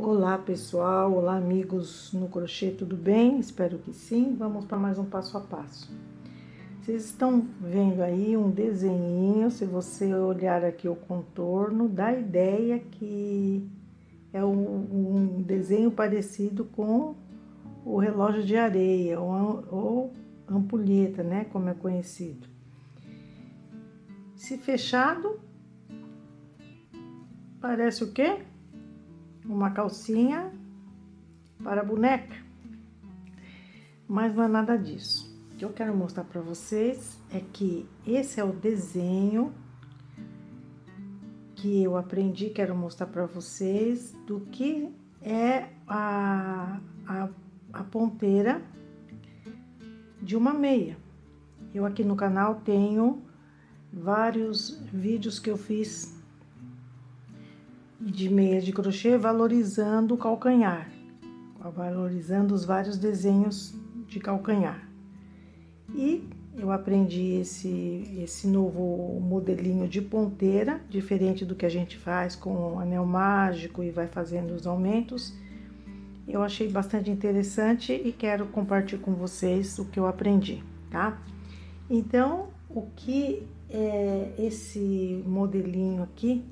Olá pessoal, olá amigos no crochê, tudo bem? Espero que sim. Vamos para mais um passo a passo. Vocês estão vendo aí um desenho, se você olhar aqui o contorno, dá a ideia que é um desenho parecido com o relógio de areia ou ampulheta, né, como é conhecido. Se fechado, parece o quê? Uma calcinha para boneca, mas não é nada disso. O que eu quero mostrar para vocês é que esse é o desenho que eu aprendi, quero mostrar para vocês do que é a ponteira de uma meia. Eu aqui no canal tenho vários vídeos que eu fiz de meia de crochê valorizando o calcanhar, valorizando os desenhos de calcanhar. E eu aprendi esse novo modelinho de ponteira, diferente do que a gente faz com o anel mágico e vai fazendo os aumentos. Eu achei bastante interessante e quero compartilhar com vocês o que eu aprendi, tá? Então, o que é esse modelinho aqui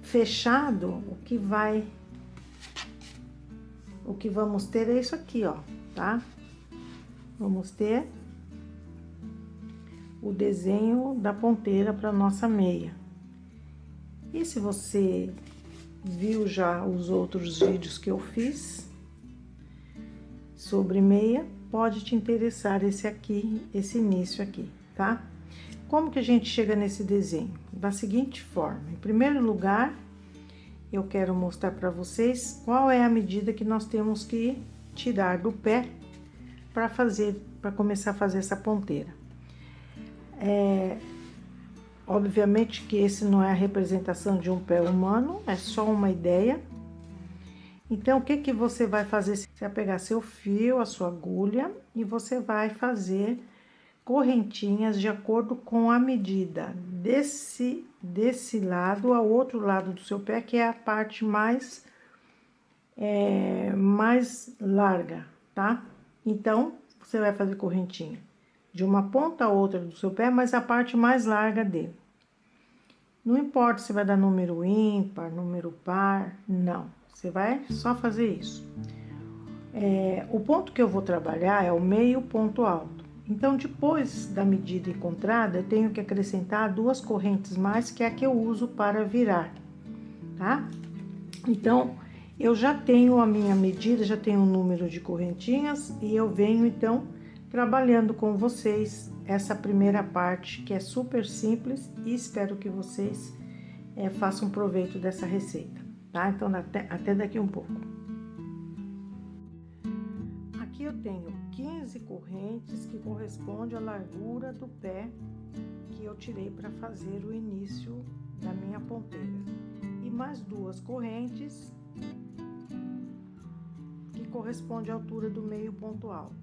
fechado, o que vamos ter é isso aqui, ó, tá? Vamos ter o desenho da ponteira para nossa meia. E se você viu já os outros vídeos que eu fiz sobre meia, pode te interessar esse aqui, esse início aqui, tá? Como que a gente chega nesse desenho? Da seguinte forma: em primeiro lugar, eu quero mostrar para vocês qual é a medida que nós temos que tirar do pé para começar a fazer essa ponteira. Obviamente que esse não é a representação de um pé humano, é só uma ideia. Então, o que que você vai fazer? Você vai pegar seu fio, a sua agulha, e você vai fazer correntinhas de acordo com a medida desse lado ao outro lado do seu pé, que é a parte mais larga, tá? Então, você vai fazer correntinha de uma ponta a outra do seu pé, mas a parte mais larga dele. Não importa se vai dar número ímpar, número par, não. Você vai só fazer isso. O ponto que eu vou trabalhar é o meio ponto alto. Então, depois da medida encontrada, eu tenho que acrescentar 2 correntes mais, que é a que eu uso para virar, tá? Então, eu já tenho a minha medida, já tenho o número de correntinhas e eu venho, então, trabalhando com vocês essa primeira parte, que é super simples, e espero que vocês façam proveito dessa receita, tá? Então, até daqui um pouco. Aqui eu tenho 15 correntes, que corresponde à largura do pé que eu tirei para fazer o início da minha ponteira. E mais 2 correntes, que corresponde à altura do meio ponto alto.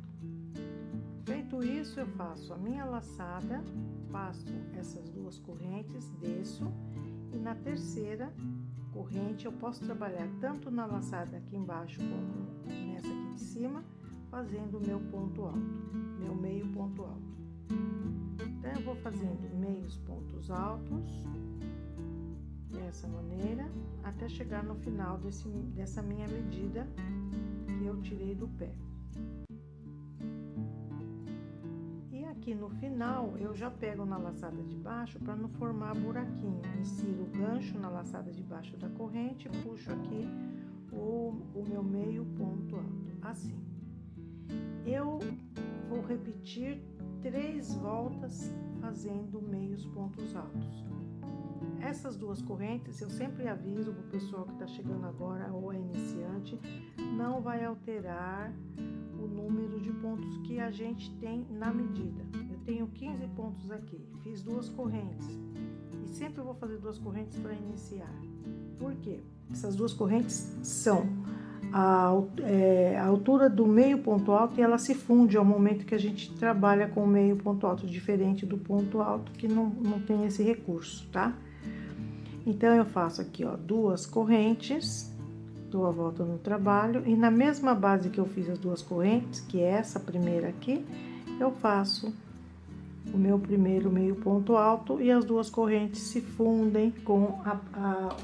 Feito isso, eu faço a minha laçada, passo essas 2 correntes, desço, e na terceira corrente eu posso trabalhar tanto na laçada aqui embaixo como nessa aqui de cima, fazendo o meu ponto alto, meu meio ponto alto. Então, eu vou fazendo meios pontos altos, dessa maneira, até chegar no final dessa minha medida que eu tirei do pé. E aqui no final, eu já pego na laçada de baixo para não formar buraquinho. Insiro o gancho na laçada de baixo da corrente, puxo aqui o meu meio ponto alto, assim. Eu vou repetir 3 voltas fazendo meios pontos altos. Essas 2 correntes, eu sempre aviso para o pessoal que está chegando agora ou é iniciante, não vai alterar o número de pontos que a gente tem na medida. Eu tenho 15 pontos aqui, fiz 2 correntes e sempre vou fazer 2 correntes para iniciar. Por quê? Essas 2 correntes são a altura do meio ponto alto e ela se funde ao momento que a gente trabalha com o meio ponto alto, diferente do ponto alto que não tem esse recurso, tá? Então, eu faço aqui, ó, 2 correntes, dou a volta no trabalho, e na mesma base que eu fiz as 2 correntes, que é essa primeira aqui, eu faço o meu primeiro meio ponto alto e as 2 correntes se fundem com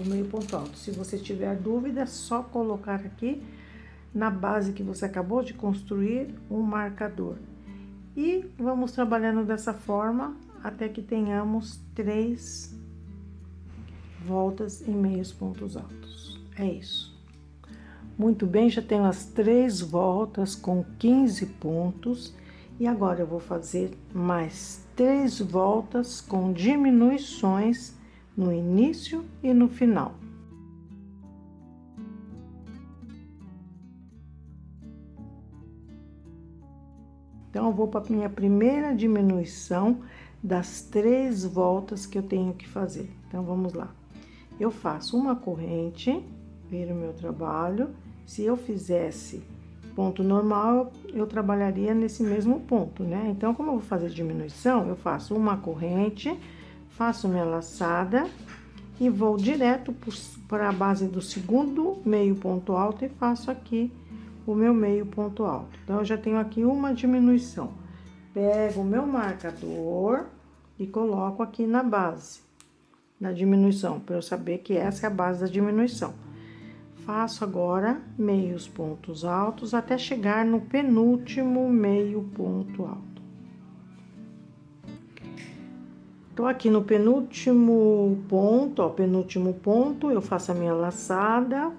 o meio ponto alto. Se você tiver dúvida, é só colocar aqui na base que você acabou de construir um marcador. E vamos trabalhando dessa forma até que tenhamos 3 voltas em meios pontos altos. É isso. Muito bem, já tenho as 3 voltas com 15 pontos. E agora eu vou fazer mais 3 voltas com diminuições no início e no final. Então, eu vou para a minha primeira diminuição das 3 voltas que eu tenho que fazer. Então, vamos lá. Eu faço uma corrente, viro o meu trabalho. Se eu fizesse ponto normal, eu trabalharia nesse mesmo ponto, né? Então, como eu vou fazer diminuição, eu faço uma corrente, faço minha laçada e vou direto para a base do segundo meio ponto alto e faço aqui o meu meio ponto alto. Então, eu já tenho aqui uma diminuição. Pego o meu marcador e coloco aqui na base da diminuição, para eu saber que essa é a base da diminuição. Faço agora meios pontos altos até chegar no penúltimo meio ponto alto. Tô aqui no penúltimo ponto, ó, penúltimo ponto, eu faço a minha laçada.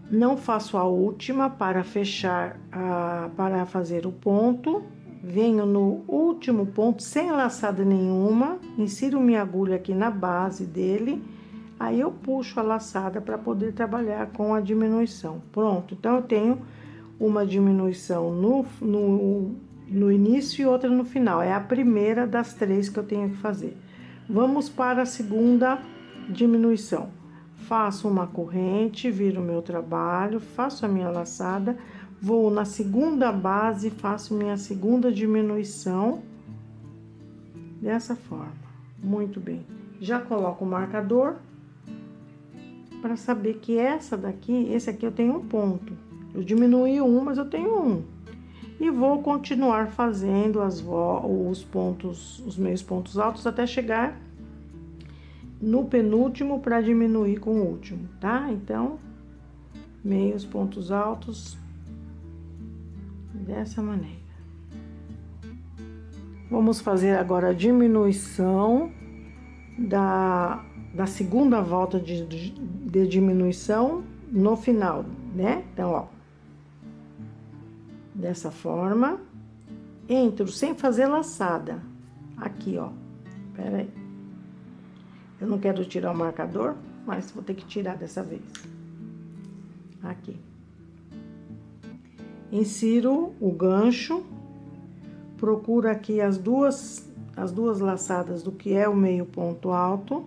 Não faço a última para fechar, para fazer o ponto. Venho no último ponto sem laçada nenhuma, insiro minha agulha aqui na base dele. Aí, eu puxo a laçada para poder trabalhar com a diminuição. Pronto, então, eu tenho uma diminuição no início e outra no final. É a primeira das 3 que eu tenho que fazer. Vamos para a segunda diminuição. Faço uma corrente, viro o meu trabalho, faço a minha laçada, vou na segunda base, faço minha segunda diminuição. Dessa forma. Muito bem. Já coloco o marcador para saber que esse aqui eu tenho um ponto. Eu diminuí um, mas eu tenho um. E vou continuar fazendo os meios pontos altos até chegar no penúltimo para diminuir com o último, tá? Então, meios pontos altos dessa maneira. Vamos fazer agora a diminuição da segunda volta de diminuição no final, né? Então, ó, dessa forma, entro sem fazer laçada, aqui, ó, pera aí, eu não quero tirar o marcador, mas vou ter que tirar dessa vez, aqui, insiro o gancho, procuro aqui as duas laçadas do que é o meio ponto alto,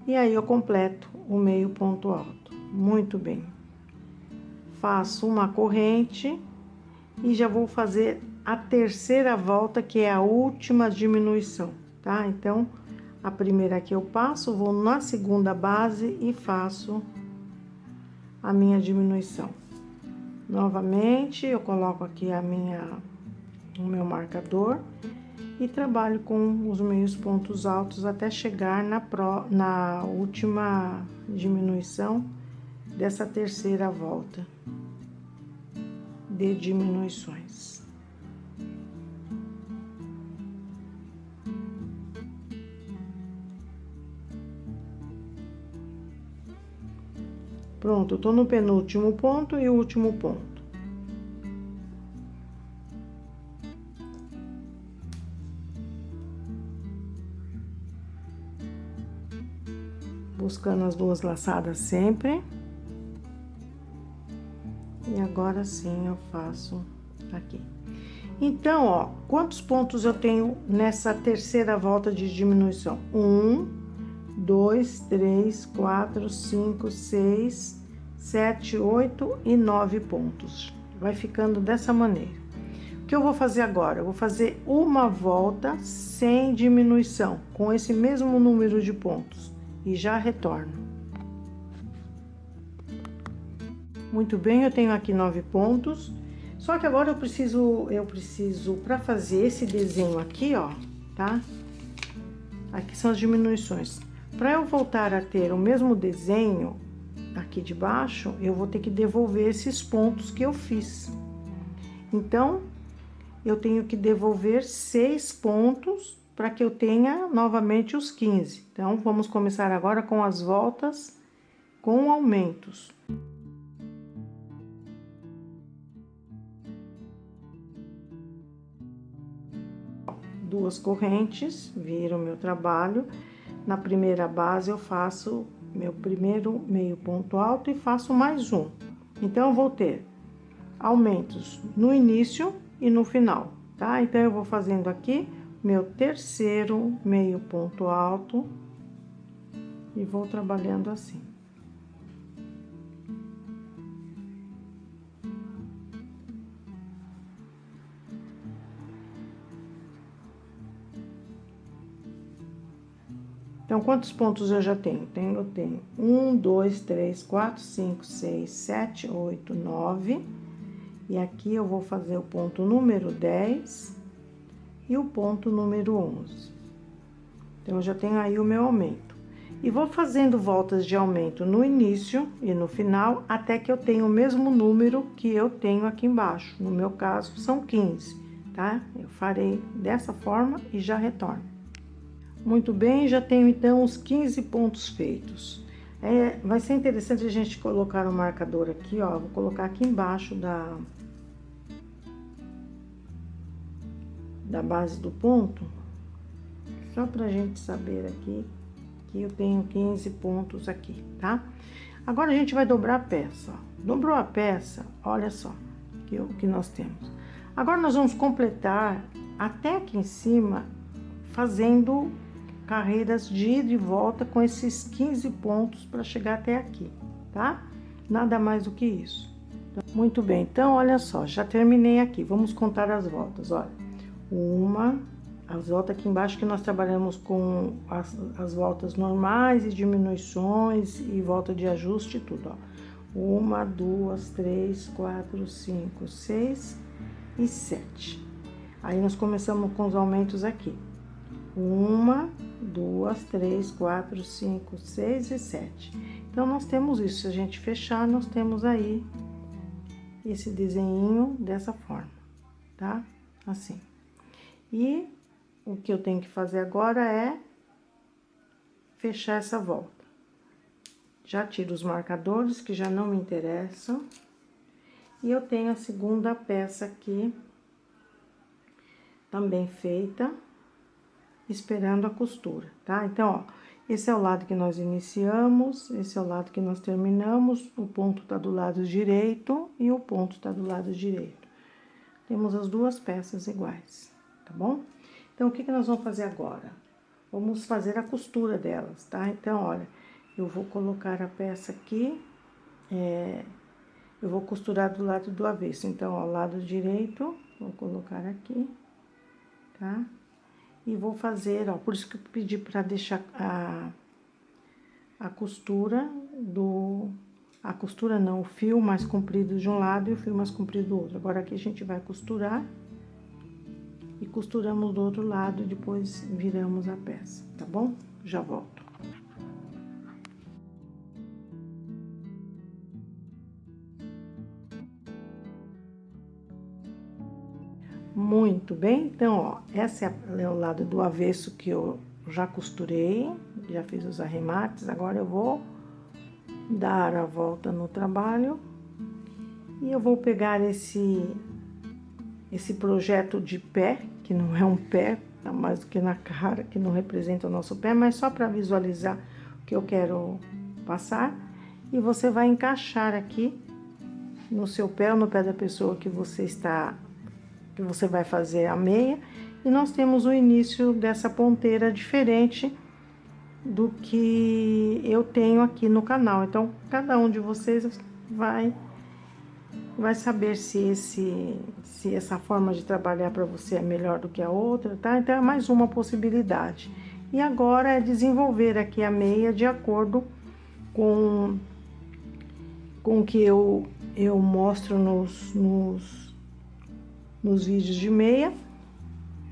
e aí eu completo o meio ponto alto. Muito bem. Faço uma corrente e já vou fazer a terceira volta, que é a última diminuição, tá? Então, a primeira que eu passo, vou na segunda base e faço a minha diminuição. Novamente, eu coloco aqui o meu marcador e trabalho com os meios pontos altos até chegar na última diminuição dessa terceira volta de diminuições. Pronto, eu tô no penúltimo ponto e último ponto. Buscando as duas laçadas sempre. E agora sim eu faço aqui. Então, ó, quantos pontos eu tenho nessa terceira volta de diminuição? 1, 2, 3, 4, 5, 6, 7, 8 e 9 pontos. Vai ficando dessa maneira. O que eu vou fazer agora? Eu vou fazer uma volta sem diminuição, com esse mesmo número de pontos, e já retorno. Muito bem, eu tenho aqui 9 pontos, só que agora eu preciso para fazer esse desenho aqui, ó, tá? Aqui são as diminuições. Para eu voltar a ter o mesmo desenho aqui de baixo, eu vou ter que devolver esses pontos que eu fiz. Então, eu tenho que devolver 6 pontos para que eu tenha novamente os 15. Então, vamos começar agora com as voltas com aumentos. Duas correntes, viro o meu trabalho. Na primeira base, eu faço meu primeiro meio ponto alto e faço mais um. Então, eu vou ter aumentos no início e no final, tá? Então, eu vou fazendo aqui meu terceiro meio ponto alto e vou trabalhando assim. Então, quantos pontos eu já tenho? Eu tenho 1, 2, 3, 4, 5, 6, 7, 8, 9. E aqui eu vou fazer o ponto número 10 e o ponto número 11. Então, eu já tenho aí o meu aumento. E vou fazendo voltas de aumento no início e no final, até que eu tenha o mesmo número que eu tenho aqui embaixo. No meu caso, são 15, tá? Eu farei dessa forma e já retorno. Muito bem, já tenho então os 15 pontos feitos. Vai ser interessante a gente colocar um marcador aqui, ó. Vou colocar aqui embaixo da base do ponto, só pra gente saber aqui que eu tenho 15 pontos aqui, tá? Agora a gente vai dobrar a peça, ó. Dobrou a peça, olha só o que nós temos. Agora nós vamos completar até aqui em cima, fazendo carreiras de ida e volta com esses 15 pontos para chegar até aqui, tá? Nada mais do que isso. Muito bem, então, olha só, já terminei aqui. Vamos contar as voltas, olha. As voltas aqui embaixo que nós trabalhamos com as voltas normais e diminuições e volta de ajuste e tudo, ó. 1, 2, 3, 4, 5, 6 e 7. Aí, nós começamos com os aumentos aqui. 1, 2, 3, 4, 5, 6 e 7. Então, nós temos isso. Se a gente fechar, nós temos aí esse desenho dessa forma, tá? Assim. E o que eu tenho que fazer agora é fechar essa volta. Já tiro os marcadores, que já não me interessam. E eu tenho a segunda peça aqui, também feita, esperando a costura, tá? Então, ó, esse é o lado que nós iniciamos, esse é o lado que nós terminamos, o ponto tá do lado direito e o ponto tá do lado direito. Temos as duas peças iguais, tá bom? Então, o que nós vamos fazer agora? Vamos fazer a costura delas, tá? Então, olha, eu vou colocar a peça aqui, eu vou costurar do lado do avesso. Então, ó, lado direito, vou colocar aqui, tá? E vou fazer, ó, por isso que eu pedi para deixar a costura não, o fio mais comprido de um lado e o fio mais comprido do outro. Agora, aqui a gente vai costurar e costuramos do outro lado e depois viramos a peça, tá bom? Já volto. Muito bem, então, ó, esse é o lado do avesso que eu já costurei, já fiz os arremates. Agora eu vou dar a volta no trabalho e eu vou pegar esse projeto de pé, que não é um pé, tá mais do que na cara, que não representa o nosso pé, mas só para visualizar o que eu quero passar. E você vai encaixar aqui no seu pé ou no pé da pessoa que você vai fazer a meia, e nós temos o início dessa ponteira diferente do que eu tenho aqui no canal. Então, cada um de vocês vai vai saber se essa forma de trabalhar para você é melhor do que a outra, tá? Então é mais uma possibilidade. E agora é desenvolver aqui a meia de acordo com o que eu mostro nos vídeos de meia.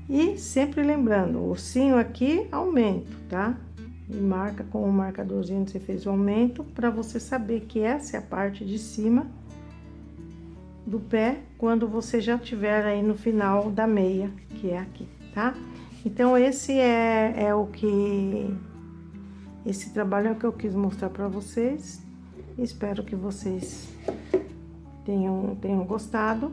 E sempre lembrando, o ossinho aqui, aumento, tá? E marca com o marcadorzinho onde você fez o aumento, para você saber que essa é a parte de cima do pé, quando você já tiver aí no final da meia, que é aqui, tá? Então, esse trabalho é o que eu quis mostrar para vocês. Espero que vocês tenham gostado.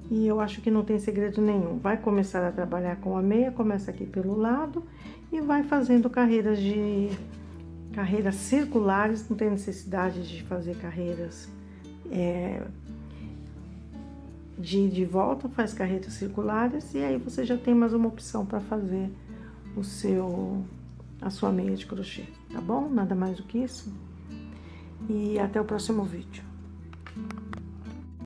E eu acho que não tem segredo nenhum. Vai começar a trabalhar com a meia, começa aqui pelo lado e vai fazendo carreiras circulares, não tem necessidade de fazer carreiras de volta, faz carreiras circulares e aí você já tem mais uma opção para fazer a sua meia de crochê, tá bom? Nada mais do que isso. E até o próximo vídeo.